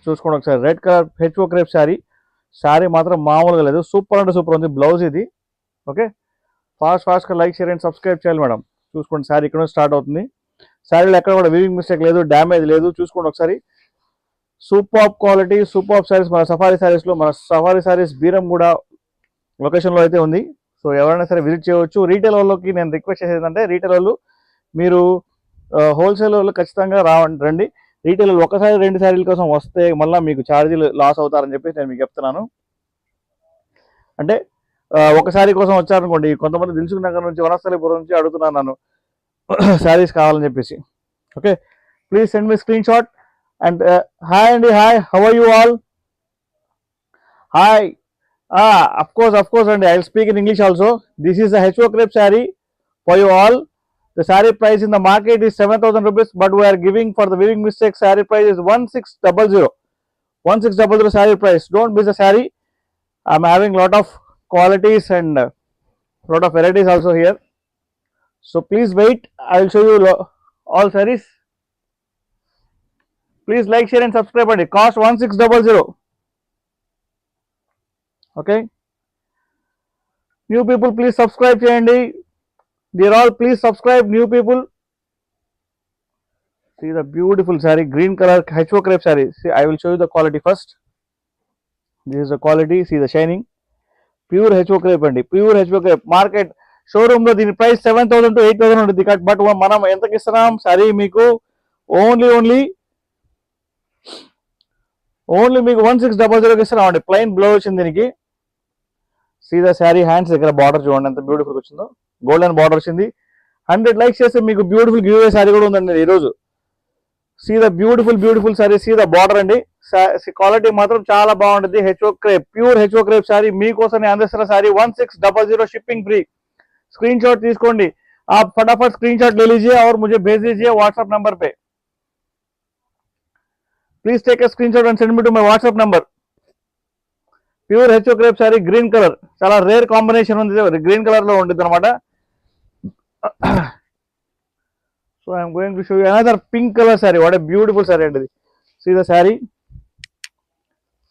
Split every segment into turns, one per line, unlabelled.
చూసుకోండి ఒకసారి. Red colour HO crepe sari. Sari మాత్రం మామూలుగా లేదు, సూపర్ అంటే సూపర్ ఉంది. బ్లౌజ్ ఇది. ఓకే, ఫాస్ట్గా లైక్ షేర్ అండ్ సబ్స్క్రైబ్ చేయాలి మేడం. చూసుకోండి, శారీ ఇక్కడ నుంచి స్టార్ట్ అవుతుంది. శారీలో ఎక్కడ కూడా వీవింగ్ మిస్టేక్ లేదు, డ్యామేజ్ లేదు. చూసుకోండి ఒకసారి. సూపర్ క్వాలిటీ, సూపర్ శారీస్ మన సఫారీ శారీస్లో. మన సఫారీ శారీస్ బీరంగూడ లొకేషన్లో అయితే ఉంది. సో ఎవరైనా సరే విజిట్ చేయవచ్చు. రీటైల్ వాళ్ళకి నేను రిక్వెస్ట్ చేసేది ఏంటంటే, రీటైల్ వాళ్ళు మీరు హోల్సేల్ వాళ్ళు ఖచ్చితంగా రండి. రీటైల్ ఒకసారి 2 శారీల కోసం వస్తే మళ్ళీ మీకు ఛార్జీలు లాస్ అవుతారని చెప్పేసి నేను మీకు చెప్తున్నాను. అంటే ఒక శారీ కోసం వచ్చారనుకోండి, కొంతమంది దిల్సుఖ్ నగర్ నుంచి, వనస్థలిపురం నుంచి అడుగుతున్నాను నన్ను శారీస్ కావాలని చెప్పేసి. Okay, please send me screen shot. And hi అండి, hi, how are you all? Hi. Of course అండి, I will speak in English also. This is the HO crepe sari for you all. The saree price in the market is 7,000 rupees, but we are giving for the weaving mistake. Saree price is 1600. 1600 saree price. Don't miss the saree. I'm having lot of qualities and lot of varieties also here. So please wait. I will show you all sarees. Please like, share and subscribe. And it cost 1600. Okay. New people, please subscribe cheyandi. Dear all, please subscribe, new people. See the beautiful saree, green color HO crepe saree. See, I will show you the quality first. This is the quality. See the shining. Pure HO crepe andi. Pure HO crepe. Market showroom lo dini price 7,000 to 8,000 untadi. But manam entaki istunam saree meeku only meeku 1600 ki istunam andi. Plain blouse ochindi diniki. See the saree hands దగ్గర border చూడండి ఎంత beautiful వచ్చిందో. Golden border వచ్చింది. 100 likes చేస్తే మీకు beautiful give away sorry కూడా ఉందండి ఈరోజు. See the beautiful sari. See the border అండి. క్వాలిటీ మాత్రం చాలా బాగుంటుంది. హెచ్ఓ crepe, pure HO crepe sari మీకోసం అందిస్తున్న sari 1600 shipping free. Screenshot తీసుకోండి. आप फटाफट स्क्रीनशॉट ले लीजिए और मुझे भेज दीजिए व्हाट्सएप नंबर पे. Please take a screenshot and send me to my WhatsApp number. Pure HO crepe sari, green colour. చాలా రేర్ కాంబినేషన్ ఉంది, గ్రీన్ కలర్ లో ఉంటుంది అనమాట. So I'm going to show you another pink colour sari. What a beautiful sari అండి. See the sari.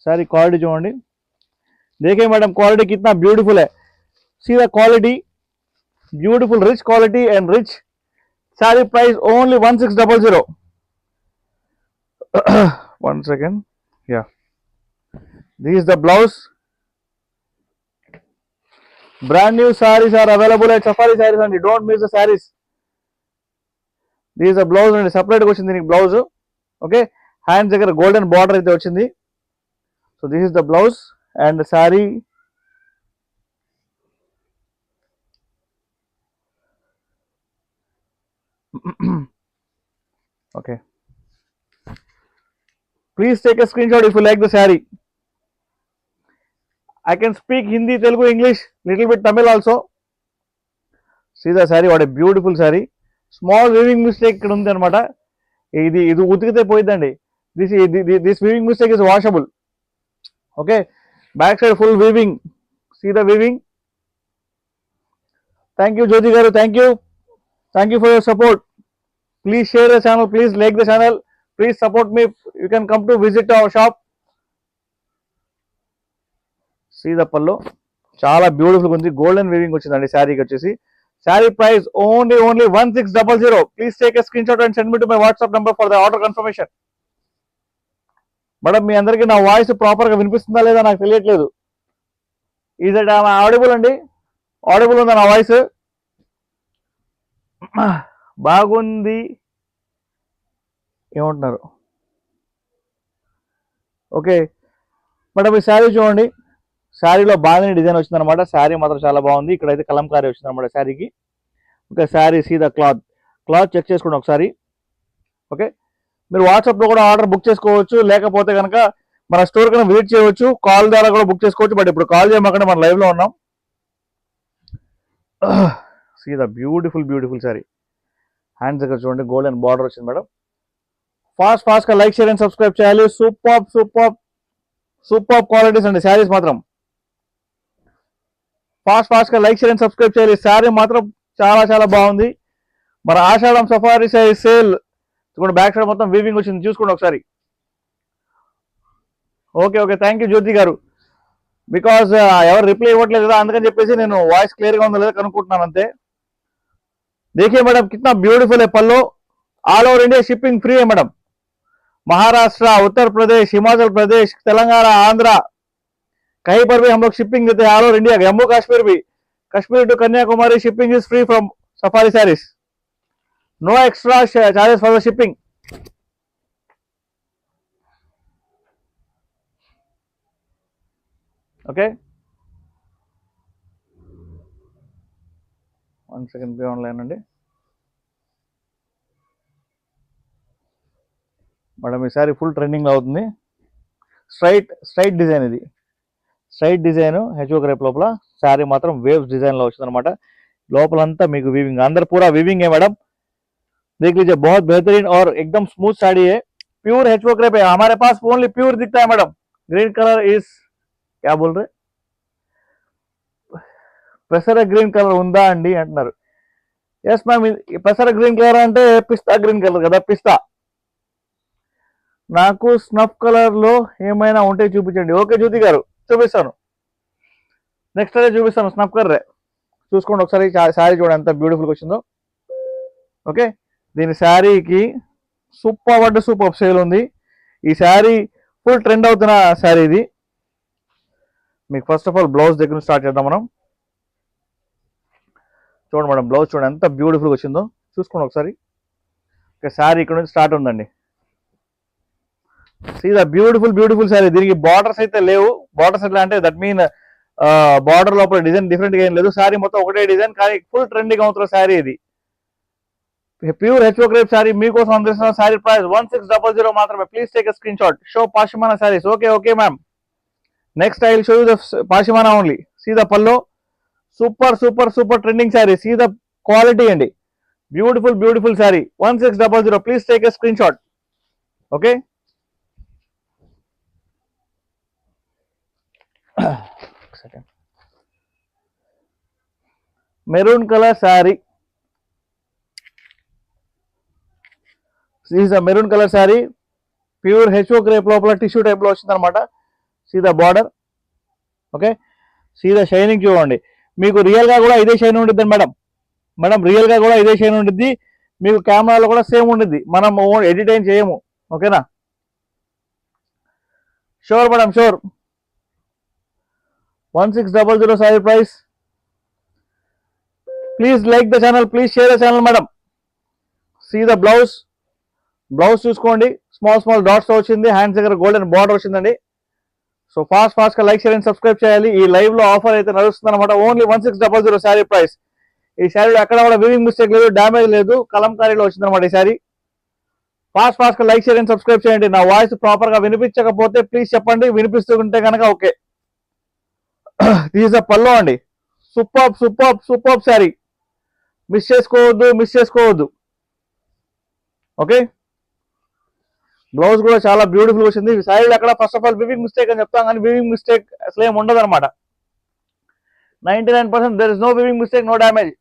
Sari quality చూడండి. దేఖే madam quality కిतना beautiful है. See the quality, beautiful rich quality and rich. Sari price only 1600. 1 second. Yeah, this is the blouse. Brand new sarees are available at Safari Sarees and don't miss the sarees. This is the blouse and separate ga ochindi blouse. Okay, hands దగ్గర golden border అయితే వచ్చింది. So this is the blouse and the saree. Okay, please take a screenshot if you like the saree. I can speak Hindi, Telugu, English, little bit Tamil also. See the saree, what a beautiful saree. Small weaving mistake ఇక్కడ ఉంది అనమాట. ఇది ఉతికితే పోయిద్దండి. This weaving mistake is washable. Okay, back side full weaving. See the weaving. Thank you Jyoti garu, thank you for your support. Please share the channel, please like the channel, please support me. You can come to visit our shop. See the pallu, చాలా beautiful ఉంది. Golden weaving వచ్చిందండి శారీకి వచ్చేసి. Sari price only 1600. Please take a screen shot and send me to my WhatsApp number for the order confirmation. Madam మీ అందరికీ నా voice ప్రాపర్గా వినిపిస్తుందా లేదా నాకు తెలియట్లేదు. ఈజ్ ఇట్ ఆడిబుల్ అండి? ఆడిబుల్ ఉందా నా వాయిస్? బాగుంది ఏమంటున్నారు? ఓకే మేడం ఈ శారీ చూడండి. శారీలో బాగానే డిజైన్ వచ్చిందనమాట. శారీ మాత్రం చాలా బాగుంది. ఇక్కడైతే కలంకారీ వచ్చిందనమాట శారీకి. Okay, sari see the cloth check చేసుకోండి ఒకసారి. ఓకే, మీరు వాట్సాప్లో కూడా ఆర్డర్ బుక్ చేసుకోవచ్చు, లేకపోతే కనుక మన స్టోర్ కన్నా విజిట్ చేయవచ్చు. కాల్ ద్వారా కూడా బుక్ చేసుకోవచ్చు. బట్ ఇప్పుడు కాల్ చేయమాకండి, మన లైవ్లో ఉన్నాం. See the beautiful sari. Hands దగ్గర చూడండి గోల్డెన్ బార్డర్ వచ్చింది మేడం. ఫాస్ట్గా లైక్ షేర్ అండ్ సబ్స్క్రైబ్ చేయాలి. సూపర్ క్వాలిటీస్ అండి శారీస్ మాత్రం. ఫాస్ట్గా లైక్ షేర్ అండ్ సబ్స్క్రైబ్ చేయాలి. శారీ మాత్రం చాలా బాగుంది. మన ఆషాఢం సఫారీ సేల్ చూడండి. బ్యాక్ సైడ్ మొత్తం వీవింగ్ వచ్చింది, చూసుకోండి ఒకసారి. ఓకే ఓకే, థ్యాంక్ యూ జ్యోతి గారు. బికాజ్ ఎవరు రిప్లై ఇవ్వట్లేదు కదా, అందుకని చెప్పేసి నేను వాయిస్ క్లియర్ గా ఉందో లేదో కనుక్కుంటున్నాను అంతే. देखिए मैडम कितना ब्यूटीफुल है pallu, all over India shipping free है मैडम. महाराष्ट्र, उत्तर प्रदेश, हिमाचल प्रदेश, तेलंगाना, आंध्रा, कहीं पर भी हम लोग शिपिंग देते हैं. All over India, Jammu Kashmir भी, Kashmir to Kanyakumari shipping is free from Safari sarees. No extra charges for the shipping. Okay. 1 second, be online అండి. మేడం ఈసారి ఫుల్ ట్రెండింగ్ అవుతుంది. స్ట్రైట్ డిజైన్, ఇది స్ట్రైట్ డిజైన్ హెచ్ఓ క్రేప్ లోపల శారీ మాత్రం వేవ్స్ డిజైన్ లో వచ్చింది అనమాట. లోపలంతా మీకు వీవింగ్, अंदर पूरा वीविंग है मैडम. देख लीजिए बहुत बेहतरीन और एकदम स्मूथ साड़ी है. प्योर हेचो क्रेप है. हमारे पास ओनली प्योर दिखता है मैडम. ग्रीन कलर इज क्या बोल रहे, పెసర గ్రీన్ కలర్ ఉందా అండి అంటున్నారు. ఎస్ మ్యామ్, పెసర గ్రీన్ కలర్ అంటే పిస్తా గ్రీన్ కలర్ కదా, పిస్తా. నాకు స్నఫ్ కలర్ లో ఏమైనా ఉంటే చూపించండి. ఓకే జ్యోతి గారు, చూపిస్తాను. నెక్స్ట్ అదే చూపిస్తాను, స్నఫ్ కలర్. చూసుకోండి ఒకసారి శారీ చూడండి ఎంత బ్యూటిఫుల్గా వచ్చిందో. ఓకే, దీని శారీకి సూపర్ అంటే సూపర్ సేల్ ఉంది. ఈ శారీ ఫుల్ ట్రెండ్ అవుతున్న శారీ ఇది. మీకు ఫస్ట్ ఆఫ్ ఆల్ బ్లౌజ్ దగ్గర స్టార్ట్ చేద్దాం మనం. చూడండి మేడం, బ్లౌజ్ చూడండి ఎంత బ్యూటిఫుల్గా వచ్చిందో, చూసుకోండి ఒకసారి. ఇక శారీ ఇక్కడ నుంచి స్టార్ట్ ఉందండి. సీదా బ్యూటిఫుల్ శారీ. దీనికి బార్డర్స్ అయితే లేవు. బార్డర్స్ ఎట్లా అంటే దట్ మీన్ బార్డర్ లోపల డిజైన్ డిఫరెంట్ గా ఏం లేదు. శారీ మొత్తం ఒకటే డిజైన్, కానీ ఫుల్ ట్రెండింగ్ అవుతున్న శారీ ఇది. ప్యూర్ హెచ్ఓ క్రేప్ శారీ మీకోసం అందిస్తున్న శారీ ప్రైస్ 1600 మాత్రమే. Please take a screen shot, show pashmina saris. Okay okay ma'am. Next I will show you the pashmina only. See the pallu, super trending sari. See the quality అండి, beautiful sari. 1600. Please take a screen shot. Okay, maroon colour sari. Maroon colour sari pure HO crepe లోపల tissue type లో వచ్చింది అనమాట. సీదా border. Okay, సీదా shining చూడండి. మీకు real గా కూడా ఇదే షైన్ ఉంటుంది మేడం. రియల్ గా కూడా ఇదే షైన్ ఉంటుంది. మీకు కెమెరాలో కూడా సేమ్ ఉంటుంది. మనం ఎడిట్ ఏం చేయము. ఓకేనా, sure madam, sure. 1600 sari price. Please like the channel, please share the channel madam. See the blouse చూసుకోండి, స్మాల్ డాట్స్ వచ్చింది. హ్యాండ్స్ దగ్గర గోల్డెన్ బార్డర్ వచ్చిందండి. సో ఫాస్ట్ గా లైక్, షేర్ అండ్ సబ్స్క్రైబ్ చేయాలి. ఈ లైవ్ లో ఆఫర్ అయితే నడుస్తుంది అనమాట. Only 1600 sari price. ఈ శారీలో ఎక్కడ కూడా వివింగ్ మిస్టేక్ లేదు, డ్యామేజ్ లేదు, కలంకారీలో వచ్చింది అనమాట ఈ శారీ. ఫాస్ట్ గా లైక్, షేర్ అండ్ సబ్స్క్రైబ్ చేయండి. నా వాయిస్ ప్రాపర్ గా వినిపించకపోతే ప్లీజ్ చెప్పండి, వినిపిస్తుంటే కనుక ఓకే. దీస్ పల్లో అండి, సూపర్ శారీ. మిస్ చేసుకోవద్దు. ఓకే, బ్లౌజ్ కూడా చాలా బ్యూటిఫుల్ వచ్చింది. శారీలో ఎక్కడ first of all weaving mistake అని చెప్తాం, కానీ వివింగ్ మిస్టేక్ అసలు ఏమి ఉండదు అనమాట. 99% there is no weaving mistake, no damage.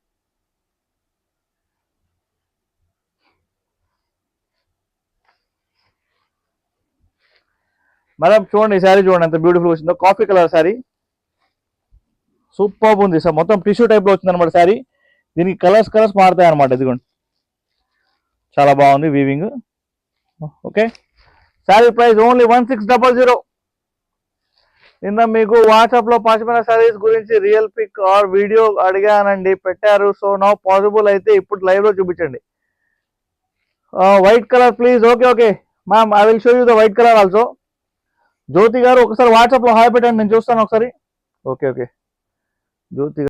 Madam చూడండి, ఈ శారీ చూడండి ఎంత బ్యూటిఫుల్ వచ్చిందో. కాఫీ కలర్ శారీ, సూపర్ ఉంది. సార్ మొత్తం టిష్యూ టైప్ లో వచ్చింది అనమాట శారీ. దీనికి కలర్స్ మారుతాయి అనమాట. ఇదిగోండి, చాలా బాగుంది weaving. Okay, sari price only 1600. నిన్న మీకు వాట్సాప్ లో పాషిమానా శారీస్ గురించి రియల్ పిక్ ఆర్ వీడియో అడిగానండి, పెట్టారు. సో నౌ పాసిబుల్ అయితే ఇప్పుడు లైవ్ లో చూపించండి. White colour please. Okay ma'am, I will show you the white colour also. Jyothi గారు ఒకసారి వాట్సాప్ లో హాయ్ పెట్టండి, నేను చూస్తాను ఒకసారి. ఓకే జ్యోతి